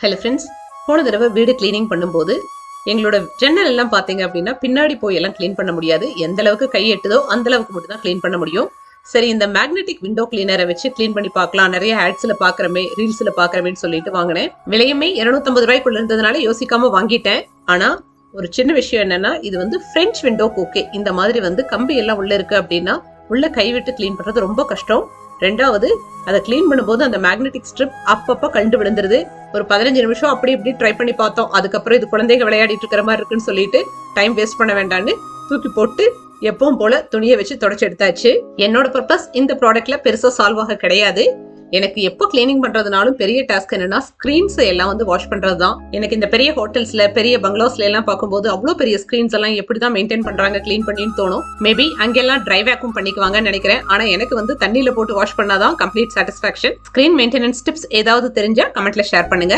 Hello friends, போன தடவை வீடு கிளீனிங் பண்ணும்போது எங்களோட ஜன்னல் எல்லாம் பார்த்தீங்க அப்படின்னா பின்னாடி போய் எல்லாம் க்ளீன் பண்ண முடியாது. எந்த அளவுக்கு கை எட்டுதோ அந்த அளவுக்கு மட்டும் தான் க்ளீன் பண்ண முடியும். சரி, இந்த மேக்னெட்டிக் விண்டோ கிளீனரை வச்சு க்ளீன் பண்ணி பார்க்கலாம், நிறைய ஆட்ஸ்ல பாக்குறமே ரீல்ஸ்ல பாக்குறமேன்னு சொல்லிட்டு வாங்கினேன். விலையுமே 250 ரூபாய்க்குள்ள இருந்ததுனால யோசிக்காம வாங்கிட்டேன். ஆனா ஒரு சின்ன விஷயம் என்னன்னா, இது வந்து பிரெஞ்ச் விண்டோக்கு ஓகே. இந்த மாதிரி கம்பி எல்லாம் உள்ள இருக்கு அப்படின்னா உள்ள கைவிட்டு கிளீன் பண்றது ரொம்ப கஷ்டம். ரெண்டாவது, அதை கிளீன் பண்ணும்போது அந்த மேக்னெட்டிக் ஸ்ட்ரிப் அப்பப்ப கண்டு விழுந்துருது. ஒரு 15 நிமிஷம் அப்படி இப்படி ட்ரை பண்ணி பார்த்தோம். அதுக்கப்புறம் இது குழந்தைங்க விளையாடிட்டு இருக்கிற மாதிரி இருக்குன்னு சொல்லிட்டு டைம் வேஸ்ட் பண்ண வேண்டாம்னு தூக்கி போட்டு எப்பவும் போல துணியை வச்சு தொடச்சு எடுத்தாச்சு. என்னோட பர்பஸ் இந்த ப்ராடக்ட்ல பெருசா சால்வ் ஆக கிடையாது. எனக்கு எப்போ கிளீனிங் பண்றதுனாலும் பெரிய டாஸ்க் என்னன்னா ஸ்கிரீன்ஸ் எல்லாம் வாஷ் பண்றதுதான். எனக்கு இந்த பெரிய ஹோட்டல்ஸ்ல பெரிய பங்களாஸ்ல எல்லாம் பார்க்கும்போது அவ்வளவு பெரிய ஸ்கிரீன்ஸ் எல்லாம் எப்படிதான் மெயின்டைன் பண்றாங்க கிளீன் பண்ணின்னு தோணும். மேபி அங்கெல்லாம் ட்ரை வேக்யூம் பண்ணிக்குவாங்கன்னு நினைக்கிறேன். ஆனா எனக்கு தண்ணியில போட்டு வாஷ் பண்ணாதான் complete satisfaction. Screen maintenance tips ஏதாவது தெரிஞ்சா கமெண்ட்ல ஷேர் பண்ணுங்க.